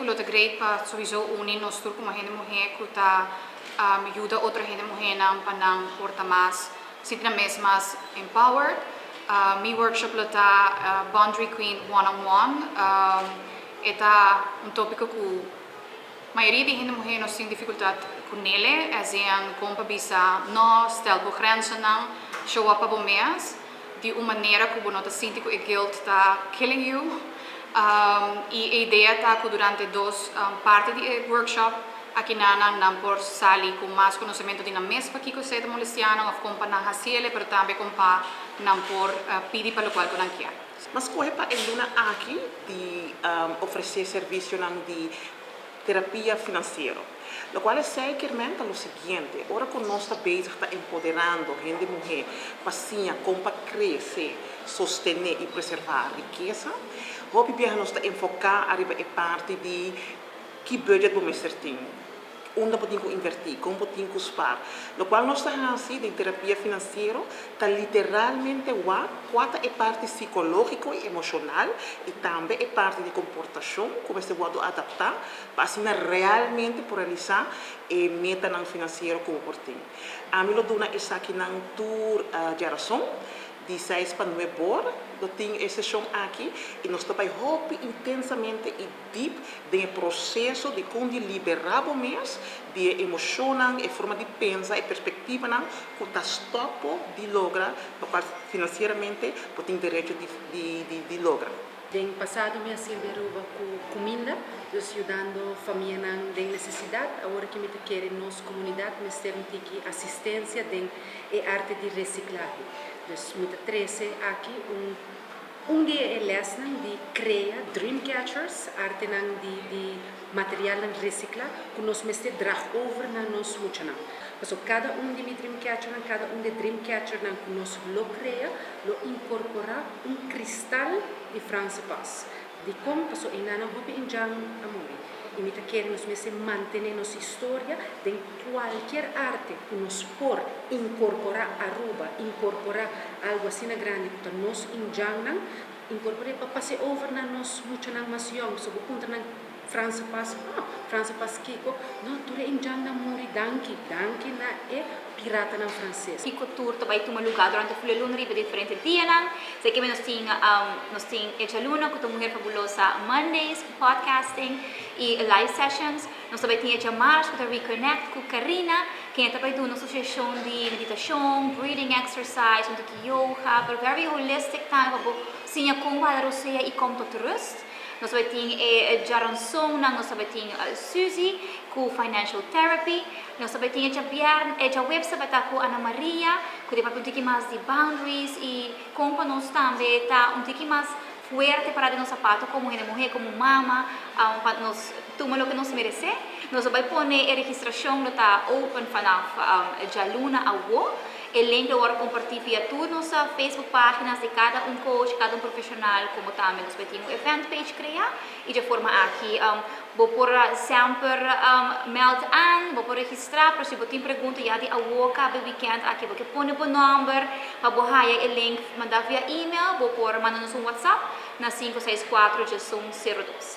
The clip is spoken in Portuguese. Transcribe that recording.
lota great pa sowieso unin nos tur como gente mujer kuta ayuda otra gente mujer nang panang porta mas sitra mes mas empowered. Mi workshop lota Boundary Queen one-on-one. Eta un tópico que maioria de gente mujer nos tem dificuldade com ele, as em como bisa não stel por grenzen não show up abo mês de uma maneira que você não sente que o guilt está killing you. E a ideia está que durante duas partes do workshop aqui não por sair com mais conhecimento de na mesma que você está molestando ou como não fazer, mas também como não por pedir para o qual não quer. Mas corre para a Luna aqui de oferecer serviço de terapia financeira. O qual é seguramente o seguinte, agora que nós estamos bezig está empoderando a gente mulher para sim, como para crescer, sostener e preservar a riqueza, hope que nós está enfocar arriba a parte de que budget vamos ter, onde podemos investir, como podemos spar. O qual nós estamos assim de terapia financeira está literalmente quanto é parte psicológica e emocional e também é parte de comportação, como se pode adaptar para assim realmente por realizar a meta financeira como por ti. A mim lo dona essa aqui na tour geração de 6 para 9 horas, eu tenho essa sessão aqui e nós estamos intensamente e deep no processo de como liberar o mês, de emoção, a forma de pensar e perspectiva que está stop de lograr, porque financeiramente tem direito de lograr. No passado, me serviram com comida, ajudando a família em necessidade. Agora que me querem nossa comunidade, me serve assistência em arte de reciclagem. Então, me treze aqui dia é lesson de criar dreamcatchers, arte de material reciclar, que nós me drag over na nós muito. Então, cada de mi dreamcatcher, cada de dreamcatcher que nós lo cria, lo incorpora cristal de France Pass. De como passou em nana hopi em jang amori. E me querem nos manter nossa história de qualquer arte que nos por incorporar aruba, incorporar algo assim grande que nós em jang incorporar para passar over na nós muito na mais young, so punta na France Pass Kiko, não ture em jang na muri danki na é pirata na francês. Kiko tour também tem um lugar durante o luna riba diferente dia não, sei que nós tem essa luna com a mulher fabulosa Mondays podcasting e live sessions, nós também tem essa marcha com a reconnect com Karina, que é também uma associação de meditação, breathing exercise, yoga, but very holistic time para sim como a roceia e como tot rust. Nós também tem Jaranson, nós também tem Suzy com Financial Therapy, nós também tem a website com Ana Maria, que depois um pouquinho mais de boundaries e como nós também está um pouquinho mais fuerte para nosso sapato como mulher, como mama, para nós tomar o que nos merece. Nós vamos pôr a registração está open para Jaluna Awo. O link agora compartilho via todas nossas Facebook páginas de cada coach, cada profissional, como também nós temos um event page criar e de forma aqui vou pôr sempre meld aan, vou pôr registrar para se você tem pergunta já de Awo cada weekend aqui vou pôr o número para borrar o link mandar via e-mail, vou pôr mandar-nos WhatsApp na 564 02.